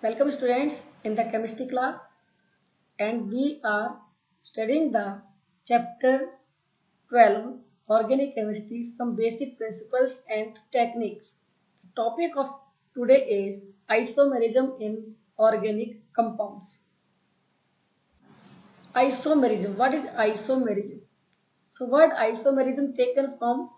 Welcome students in the chemistry class, and we are studying the chapter 12 organic chemistry, some basic principles and techniques. The topic of today is isomerism in organic compounds. Isomerism. What is isomerism? So word isomerism taken from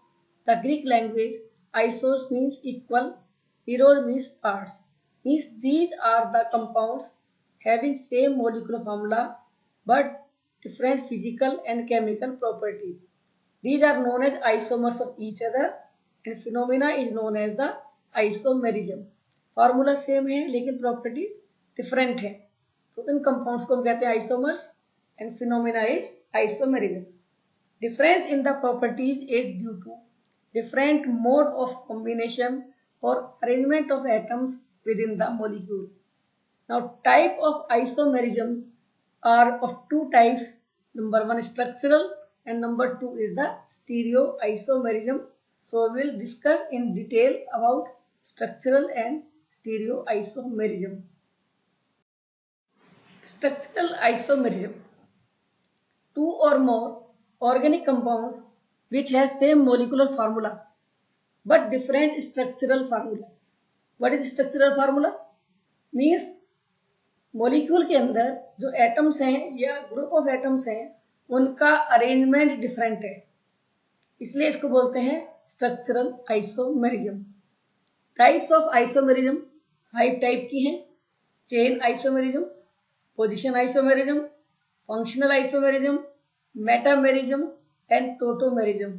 the Greek language. Isos means equal, eros means parts. Means these are the compounds having same molecular formula but different physical and chemical properties. These are known as isomers of each other and phenomena is known as the isomerism. Formula same है लेकिन properties different है. तो इन compounds को हम कहते हैं isomers and phenomena is isomerism. Difference in the properties is due to different mode of combination or arrangement of atoms within the molecule. Now, type of isomerism are of two types. Number one, structural, and number two is the stereoisomerism. So, we will discuss in detail about structural and stereoisomerism. Structural isomerism. Two or more organic compounds which have same molecular formula but different structural formula. What is structural formula? Means molecule के अंदर जो atoms हैं या group of atoms हैं उनका arrangement different है, इसलिए इसको बोलते हैं structural isomerism. Types of isomerism 5 type की हैं. Chain isomerism, position isomerism, functional isomerism, metamerism and tautomerism.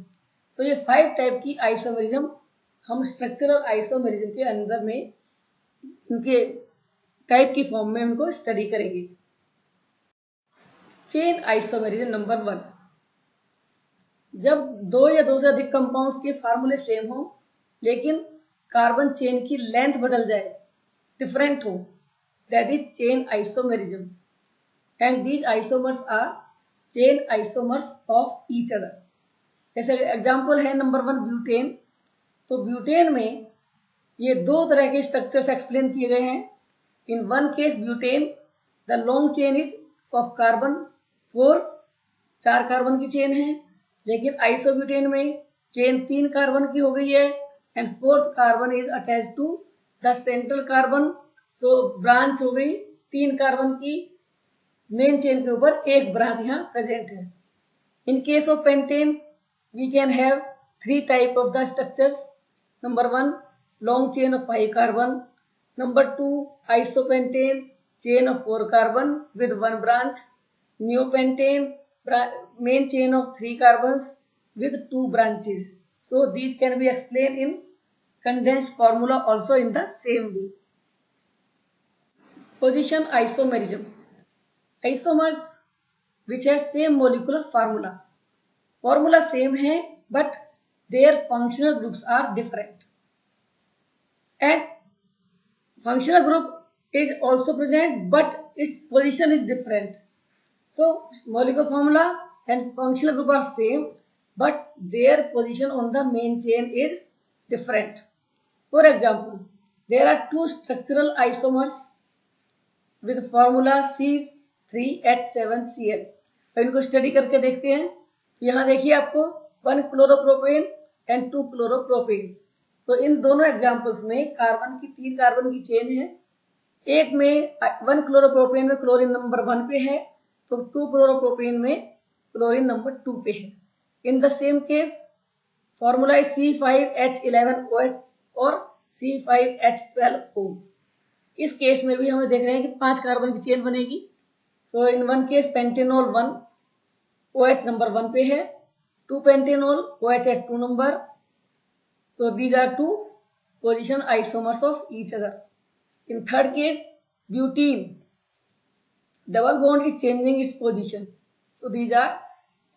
तो ये 5 टाइप की आइसोमेरिज्म हम स्ट्रक्चरल आइसोमेरिज्म के अंदर में इनके टाइप की फॉर्म में उनको स्टडी करेंगे. Chain isomerism number 1. जब दो या दो से अधिक कंपाउंड्स के फार्मूले सेम हो लेकिन कार्बन चेन की लेंथ बदल जाए, डिफरेंट हो, that is chain isomerism. And these isomers are chain isomers of each other. जैसे एग्जांपल है नंबर 1 ब्यूटेन. तो ब्यूटेन में ये दो तरह के स्ट्रक्चर्स एक्सप्लेन किए गए हैं. In one case butane, the long chain is of carbon 4, 4 carbon की चेन है, लेकिन आइसोब्यूटेन में चेन 3 कार्बन की हो गई है and 4th carbon is attach to the central carbon. So branch हो गई 3 कार्बन की, मेन चेन के ऊपर एक ब्रांच यहाँ प्रेजेंट है. In case of pentane we can have 3 type of the structures. Number 1 long chain of 5 carbon. Number 2, isopentane, chain of 4 carbon with 1 branch. Neopentane, main chain of 3 carbons with 2 branches. So these can be explained in condensed formula also in the same way. Position isomerism. Isomers which have same molecular formula. Formula same है but their functional groups are different. And functional group is also present but its position is different. So molecular formula and functional group are same but their position on the main chain is different. For example, there are two structural isomers with formula C3H7Cl. तो इनको study करके देखते हैं. यहाँ देखिए आपको 1 chloropropane and 2 chloropropane. तो इन दोनों एग्जाम्पल्स में कार्बन की 3 कार्बन की चेन है. एक में 1 क्लोरोप्रोपेन में क्लोरीन नंबर 1 पे है तो 2 क्लोरोप्रोपेन में क्लोरीन नंबर 2 पे है. In the same case formula है C5H11OH और C5H12O. इस केस में भी हमें देख रहे हैं कि 5 कार्बन की चेन बनेगी. So in one case pentanol 1 OH number 1 पे है, 2 pentanol OH at 2 number. So these are two position isomers of each other. In third case, butene, double bond is changing its position. So these are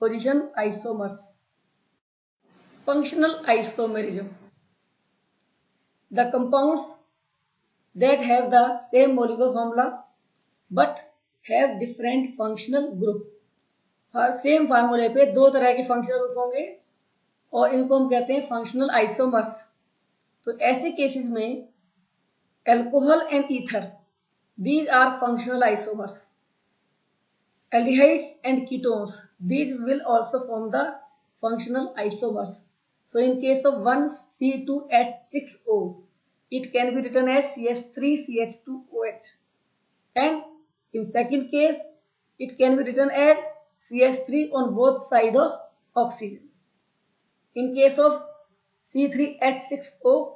position isomers. Functional isomerism. The compounds that have the same molecular formula but have different functional group. Same फार्मूले पे दो तरह के functional group होंगे और इनको हम कहते हैं फंक्शनल आइसोमर्स. तो ऐसे केसेस में alcohol and ether These are functional isomers. Aldehydes and ketones, these will also form the functional isomers. So in case of 1C2H6O, it can be written as CH3CH2OH. And in second case, it can be written as CH3 on both sides of oxygen. In case of C3H6O,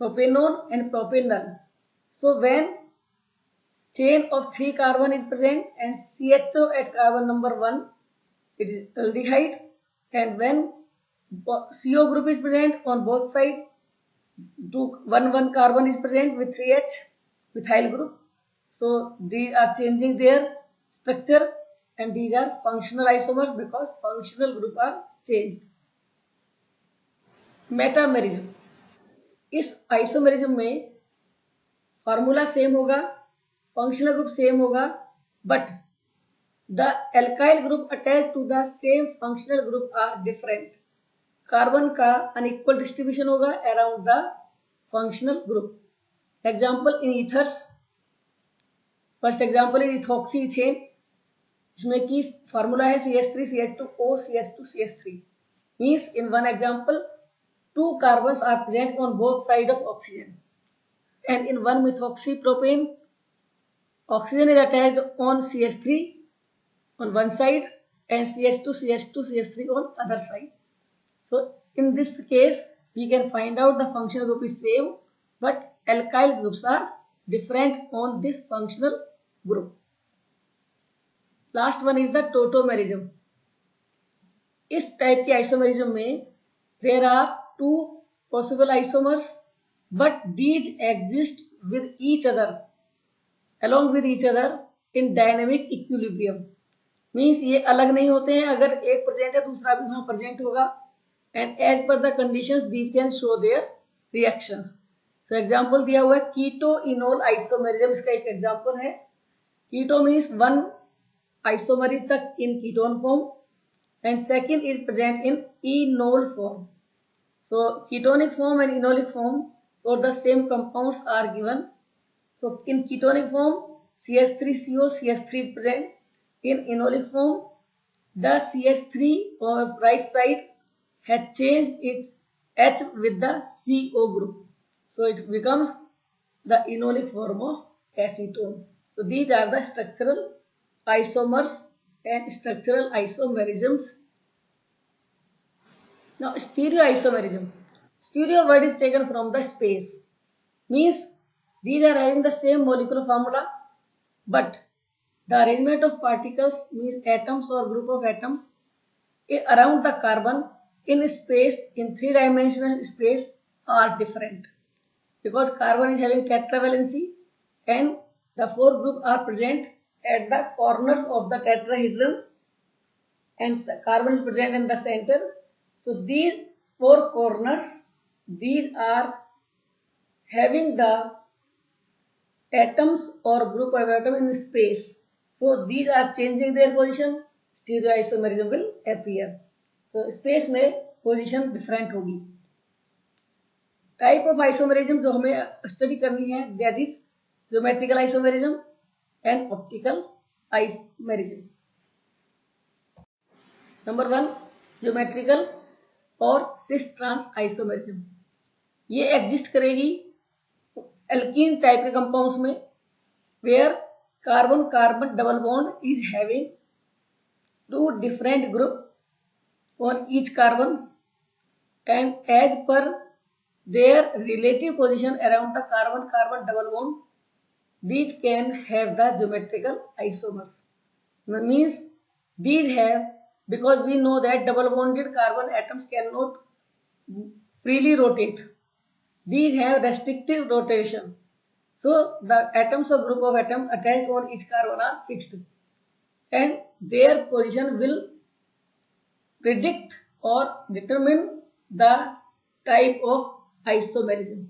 propanone and propanol. So when chain of 3 carbon is present and CHO at carbon number 1, it is aldehyde, and when CO group is present on both sides, 1 carbon is present with 3H methyl group. So these are changing their structure and these are functional isomers because functional group are changed. Metamerism, इस isomerism में formula same होगा, functional group same होगा, but the alkyl group attach to the same functional group are different. Carbon का unequal distribution होगा around the functional group. Example in ethers, first example is ethoxy ethane, जिसमें की formula है CH3CH2O CH2CH3. Means in one example 2 carbons are present on both sides of oxygen, and in one methoxypropane, oxygen is attached on CH3 on one side and CH2CH2CH3 on other side. So in this case, we can find out the functional group is same, but alkyl groups are different on this functional group. Last one is the tautomerism. इस type के isomerism में there are 2 possible isomers, but these exist with each other, along with each other in dynamic equilibrium. Means ये अलग नहीं होते हैं, अगर एक प्रेजेंट है दूसरा भी वहां प्रेजेंट होगा, and as per the conditions these can show their reactions. So example दिया हुआ है कीटो इनोल आइसोमेरिज्म, इसका एक एग्जाम्पल है. कीटो means 1 isomer is the in ketone form and second is present in enol form. So ketonic form and enolic form for the same compounds are given. So in ketonic form CH3CO CH3 is present. In enolic form the CH3 on right side has changed its H with the CO group. So it becomes the enolic form of acetone. So these are the structural isomers and structural isomerisms. Now stereoisomerism. Stereo word is taken from the space. Means these are having the same molecular formula, but the arrangement of particles means atoms or group of atoms around the carbon in space, in 3-dimensional space, are different. Because carbon is having tetravalency and the 4 groups are present at the corners of the tetrahedron and carbon is present in the center. So these 4 corners, these are having the atoms or group of atoms in space. So these are changing their position, stereoisomerism will appear. So space में position different होगी. Type of isomerism जो हमें study करनी है, that is geometrical isomerism and optical isomerism. Number 1, geometrical और cis trans isomerism. ये exist करेगी alkene type के कंपाउंड्स में, where carbon carbon double bond is having 2 different group on each carbon and as per their relative position around the carbon carbon double bond, these can have the geometrical isomers. Means these have, because we know that double bonded carbon atoms cannot freely rotate, these have restrictive rotation. So the atoms or group of atoms attached on each carbon are fixed and their position will predict or determine the type of isomerism.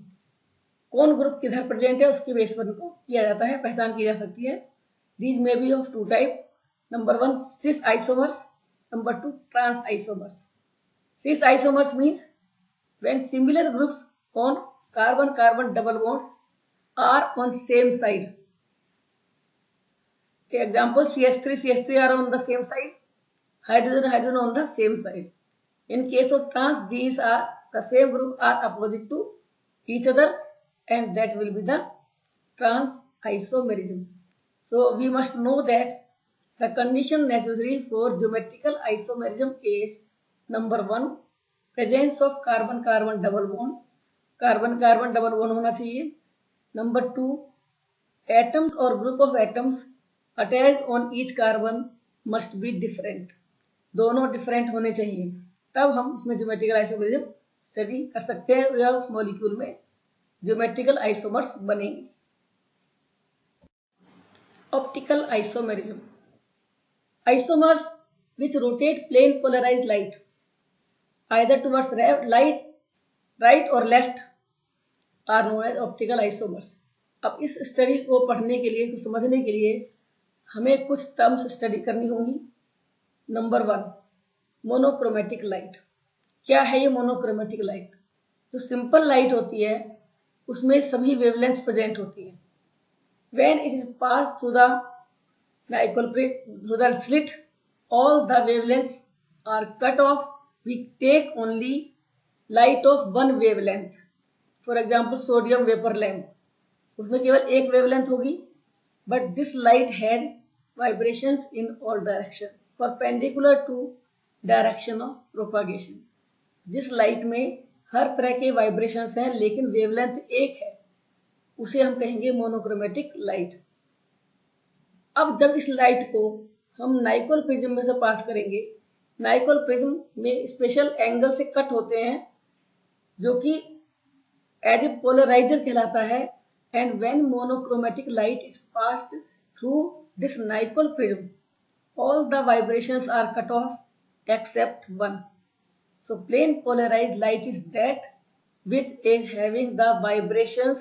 कौन group किधर present है उसकी base पर इनको किया जाता है, पहचान की जा सकती है. These may be of 2 types. Number 1, cis isomers. Number 2, trans isomers. Cis isomers means when similar groups on carbon carbon double bonds are on same side Example, CH3 are on the same side, hydrogen on the same side. In case of trans, these are the same group are opposite to each other, and that will be the trans isomerism. So we must know that the condition necessary for geometrical isomerism is number 1, presence of carbon-carbon double bond. Carbon-carbon double bond होना चाहिए. Number 2, atoms or group of atoms attached on each carbon must be different. दोनों different होने चाहिए, तब हम इसमें geometrical isomerism study कर सकते हैं या उस मॉलिक्यूल में ज्योमेट्रिकल आइसोमर्स बनेंगे. Optical isomerism. Isomers which rotate plane polarized light either towards right or left are known as optical isomers. अब इस स्टडी को पढ़ने के लिए, समझने के लिए हमें कुछ टर्म्स स्टडी करनी होंगी. Number 1, monochromatic light. क्या है ये मोनोक्रोमेटिक लाइट? जो सिंपल लाइट होती है उसमें सभी वेवलेंथ्स प्रेजेंट होती है. When it is passed through the slit, all the wavelengths are cut off. We take only light of one wavelength. For example, sodium vapor lamp. उसमें केवल एक वेवलेंथ होगी, but this light has vibrations in all direction, perpendicular to direction of propagation. जिस light में हर तरह के vibrations हैं लेकिन वेवलेंथ एक है, उसे हम कहेंगे मोनोक्रोमेटिक लाइट. अब जब इस लाइट को हम नाइकोल प्रिज्म में से पास करेंगे, नाइकोल प्रिज्म में स्पेशल एंगल से कट होते हैं जो कि एज ए पोलराइजर कहलाता है. And when monochromatic light is passed through this Nicol prism, all the vibrations are cut off except one. So plane polarized light is that which is having the vibrations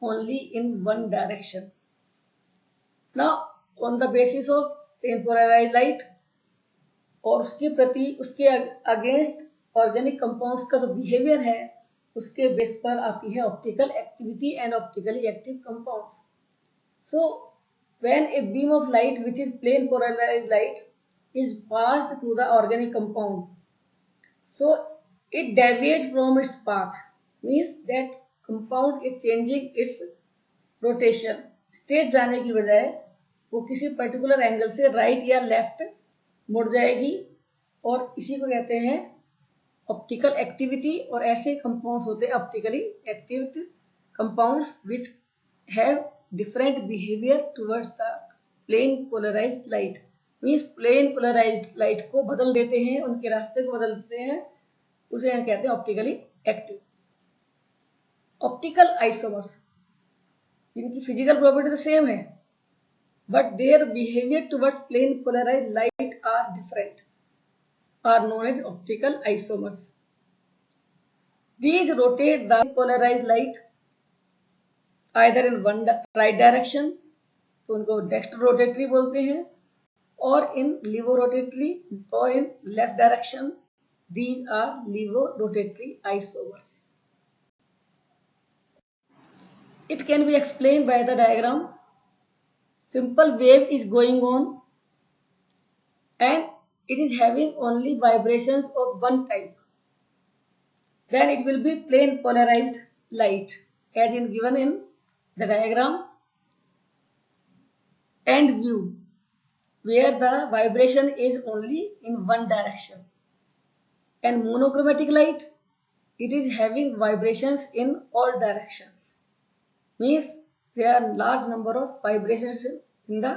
only in one direction. Now, on the basis of plane polarized light और उसके प्रति उसके against organic compounds का जो behaviour है उसके base पर आती है optical activity and optically active compound. So when a beam of light which is plane polarized light is passed through the organic compound, so it deviates from its path, means that compound is changing its rotation. Straight जाने की बजाय वो किसी particular angle से right या left मुड़ जाएगी, और इसी को कहते हैं ऑप्टिकल एक्टिविटी. और ऐसे कंपाउंड्स होते हैं optically active compounds which have different behaviour towards the plane polarized light. Means plane polarized light को बदल देते हैं, उनके रास्ते को बदल देते हैं, उसे हम कहते हैं ऑप्टिकली एक्टिव. ऑप्टिकल आइसोमर्स जिनकी फिजिकल प्रॉपर्टी तो सेम है but their behavior towards plane polarized light are different, are known as optical isomers. These rotate the polarized light either in one right direction, तो उनको dextrorotatory बोलते हैं, और in levorotatory or in left direction. These are levorotatory isomers. It can be explained by the diagram. Simple wave is going on and it is having only vibrations of one type. Then it will be plane polarized light as in given in the diagram and view, where the vibration is only in one direction. And monochromatic light, it is having vibrations in all directions. Means there are large number of vibrations in the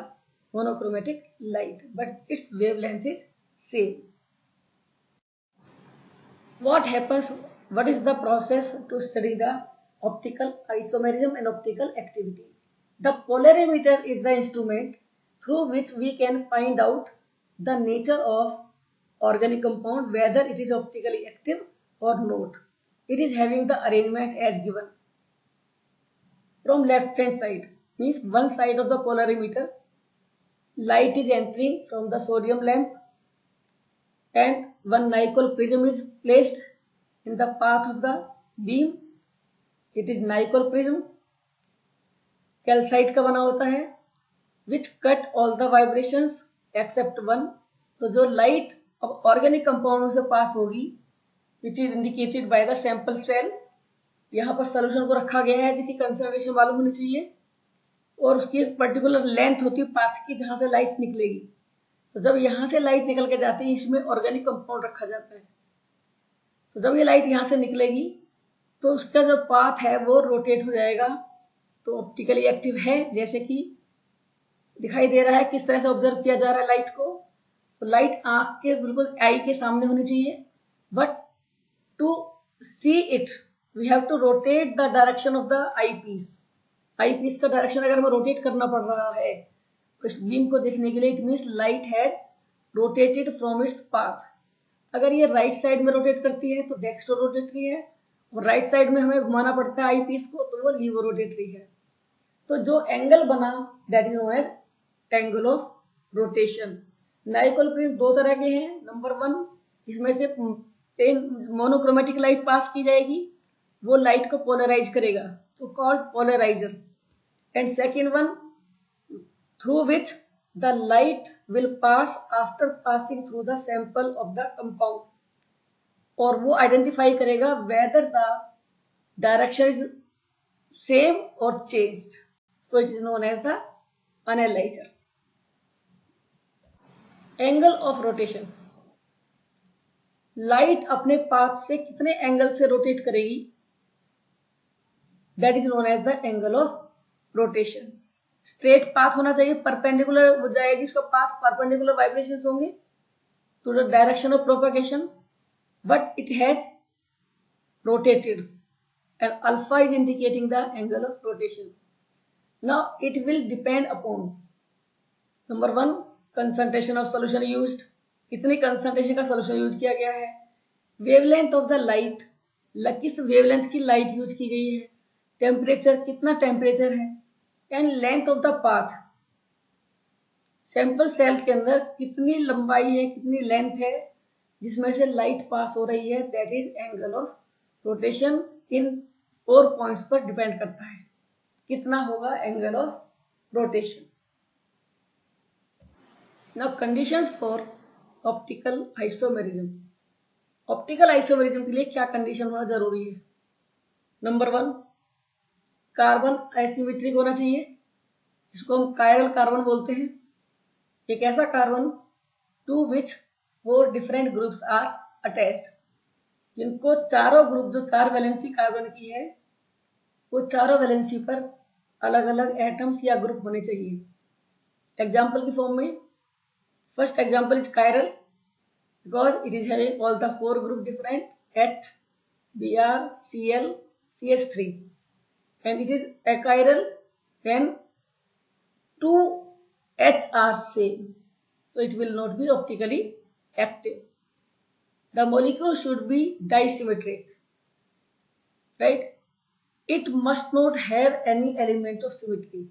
monochromatic light, but its wavelength is same. What happens? What is the process to study the optical isomerism and optical activity? The polarimeter is the instrument through which we can find out the nature of organic compound, whether it is optically active or not. It is having the arrangement as given. From left hand side, means one side of the polarimeter, light is entering from the sodium lamp and one nicol prism is placed in the path of the beam. It is nicol prism, calcite का बना होता है. which cut all the vibrations except one. तो जो light अब organic compound से pass होगी which is indicated by the sample cell, यहाँ पर सोल्यूशन को रखा गया है जिसकी कंसंट्रेशन मालूम होनी चाहिए और उसकी एक पर्टिकुलर लेंथ होती है पाथ की जहां से लाइट निकलेगी। तो जब यहाँ से लाइट निकल के जाती है इसमें ऑर्गेनिक कंपाउंड रखा जाता है। तो जब ये लाइट यहाँ से निकलेगी तो उसका जो पाथ है वो रोटेट हो जाएगा, तो ऑप्टिकली एक्टिव है। जैसे कि दिखाई दे रहा है किस तरह से ऑब्जर्व किया जा रहा है लाइट को। तो लाइट आंख के बिल्कुल आई के सामने होनी चाहिए, but to see it we have to rotate the direction of the eyepiece. Eyepiece का डायरेक्शन अगर हमें रोटेट करना पड़ रहा है इस बीम को देखने के लिए, it means light has rotated from its path. अगर ये राइट साइड में रोटेट करती है तो डेक्स्ट्रो रोटेटरी है, और राइट साइड में हमें घुमाना पड़ता है आई पीस को तो वो लीवो रोटेटरी है। तो जो एंगल बना that is known as angle of rotation. Nicol prism दो तरह के हैं। नंबर वन, जिसमें से मोनोक्रोमेटिक लाइट पास की जाएगी, वो लाइट को पोलराइज करेगा, तो called polarizer. And second one, through which the light will pass after passing through the sample of the compound, और वो आइडेंटिफाई करेगा whether the direction is same और changed, so it is known as the analyzer. Angle of rotation, light अपने path से कितने एंगल से rotate करेगी that is known as the angle of rotation. Straight path होना चाहिए, परपेंडिकुलर हो जाएगी इसका पाथ, परपेंडिकुलर वाइब्रेशंस होंगे to the direction of propagation, but it has rotated and alpha is indicating the angle of rotation. Now it will depend upon number one, concentration of solution used, कितनी concentration का solution use किया गया है, wavelength of the light, किस wavelength की light use की गई है, टेम्परेचर कितना टेम्परेचर है, and length of the path, sample cell के अंदर कितनी लंबाई है कितनी लेंथ है जिसमें से लाइट पास हो रही है, that is angle of rotation. In 4 points पर डिपेंड करता है कितना होगा angle of rotation. Now conditions for optical isomerism. Optical isomerism के लिए क्या कंडीशन होना जरूरी है? नंबर वन, कार्बन एसिमेट्रिक होना चाहिए, जिसको हम कायरल कार्बन बोलते हैं। एक ऐसा carbon to which 4 different groups are attached, जिनको चारों ग्रुप जो 4 वैलेंसी कार्बन की है वो चारों वैलेंसी पर अलग अलग एटम्स या ग्रुप होने चाहिए। एग्जाम्पल की फॉर्म में first example is chiral, because it is having all the 4 group different H, Br, Cl, CH3, and it is achiral when 2 H are same, so it will not be optically active. The molecule should be disymmetric, right? It must not have any element of symmetry.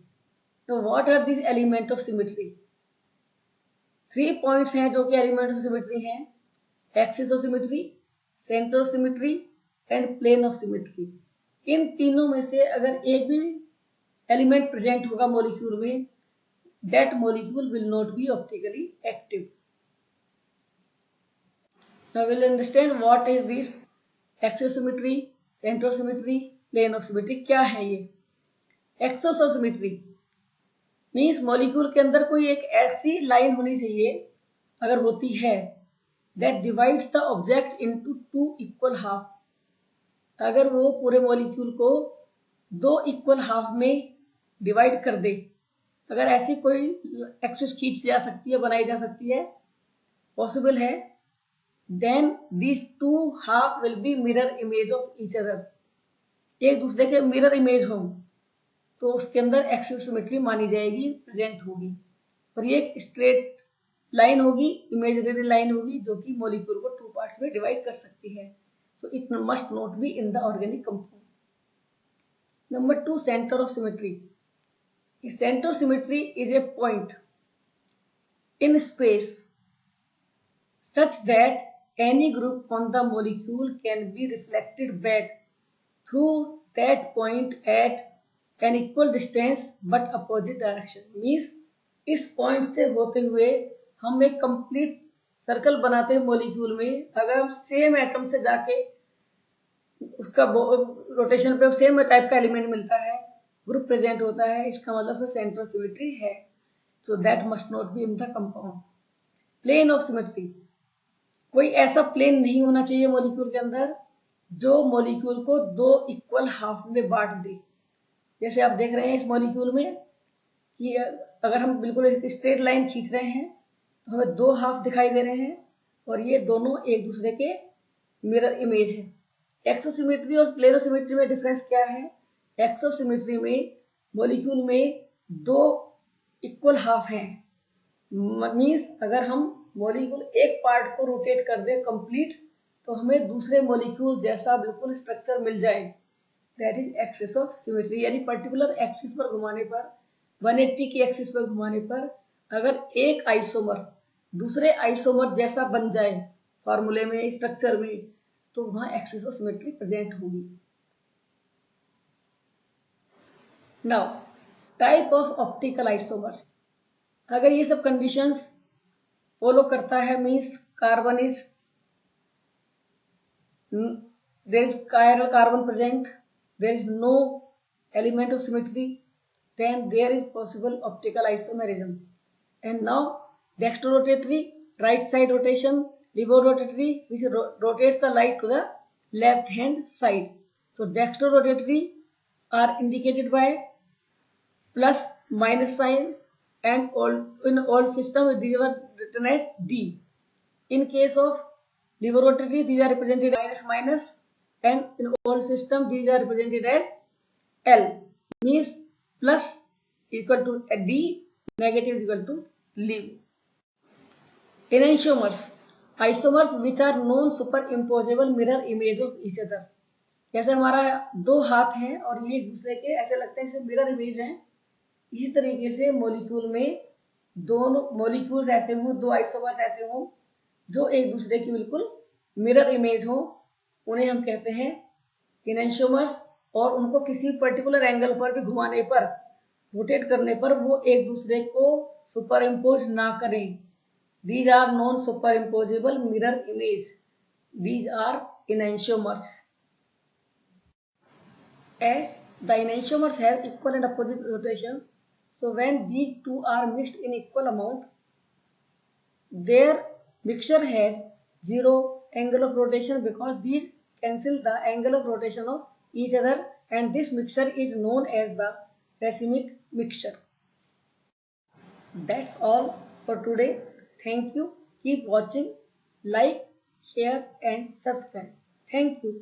Now what are these element of symmetry? 3 points हैं जो कि element of symmetry हैं, axis of symmetry, center of symmetry and plane of symmetry. इन तीनों में से अगर एक भी एलिमेंट प्रेजेंट होगा मॉलिक्यूल में, that molecule will not be optically active. Now we'll understand what is this axis of symmetry, center of symmetry, plane of symmetry. क्या है ये? Axis of symmetry means molecule के अंदर कोई एक ऐसी लाइन होनी चाहिए, अगर होती है, that divides the object into 2 equal half. अगर वो पूरे मॉलिक्यूल को 2 इक्वल हाफ में डिवाइड कर दे, अगर ऐसी कोई एक्सिस खींच जा सकती है, बनाई जा सकती है, पॉसिबल है, then these 2 half will be mirror image of each other. एक दूसरे के मिरर इमेज हो तो उसके अंदर एक्सिस सिमेट्री मानी जाएगी, प्रेजेंट होगी। और ये एक स्ट्रेट लाइन होगी, इमेजिनरी लाइन होगी, जो कि मॉलिक्यूल को 2 पार्ट्स में डिवाइड कर सकती है। So it must not be in the organic compound. Number 2, center of symmetry. The center of symmetry is a point in space such that any group on the molecule can be reflected back through that point at an equal distance but opposite direction. Means इस point से होते हुए हम एक complete circle बनाते हैं molecule में। अगर हम सेम एटम से जाके उसका रोटेशन पे सेम टाइप का एलिमेंट मिलता है, ग्रुप प्रेजेंट होता है, इसका मतलब सेंटर सिमेट्री है। So that must not be in the compound. Plane of symmetry, कोई ऐसा प्लेन नहीं होना चाहिए मॉलिक्यूल के अंदर जो मॉलिक्यूल को दो इक्वल हाफ में बांट दे। जैसे आप देख रहे हैं इस मॉलिक्यूल में कि अगर हम बिल्कुल एक स्ट्रेट लाइन खींच रहे हैं तो हमें दो हाफ दिखाई दे रहे हैं और ये दोनों एक दूसरे के मिरर इमेज है। एक्सोसिमेट्री और प्लेनोसिमेट्री में डिफरेंस क्या है? एक्सोसिमेट्री में मॉलिक्यूल में दो इक्वल हाफ हैं, मीन्स अगर हम मॉलिक्यूल एक पार्ट को रोटेट कर दे कंप्लीट तो हमें दूसरे मॉलिक्यूल जैसा बिल्कुल स्ट्रक्चर मिल जाए। That is axis of symmetry, यानी पर्टिकुलर एक्सिस पर घुमाने पर, 180 की एक्सिस पर घुमाने पर अगर एक आइसोमर दूसरे आइसोमर जैसा बन जाए फॉर्मूले में, स्ट्रक्चर में, तो वहां एक्सिस ऑफ सिमेट्री प्रेजेंट होगी। Now type of optical isomers, अगर ये सब कंडीशंस फॉलो करता है means carbon is there is chiral carbon present, there is no element of symmetry, then there is possible optical isomerism. And now dextrorotatory, right side rotation, levorotatory, which rotates the light to the left hand side. So dextrorotatory are indicated by plus minus sign, and in old system these were written as D. In case of levorotatory, these are represented minus minus, and in old system these are represented as L, means plus equal to D, negative is equal to leave. Enantiomers, isomers which are non-superimposable mirror image of each other. जैसे हमारा दो हाथ हैं और ये एक दूसरे के ऐसे लगते हैं जैसे मिरर इमेज हैं, इसी तरीके से मॉलिक्यूल में दोनों मॉलिक्यूल्स ऐसे हों, दो आइसोमर्स ऐसे हों जो एक दूसरे की बिल्कुल मिरर इमेज हो, उन्हें हम कहते हैं इनेंशियोमर्स। और उनको किसी पर्टिकुलर एंगल पर भी घुमाने पर, रोटेट करने पर वो एक दूसरे को सुपर इम्पोज ना करें। These are non superimposable mirror image, these are enantiomers. As the enantiomers have equal and opposite rotations, so when these two are mixed in equal amount, their mixture has zero angle of rotation because these cancel the angle of rotation of each other, and this mixture is known as the racemic mixture. That's all for today. Thank you. Keep watching. Like, share and subscribe. Thank you.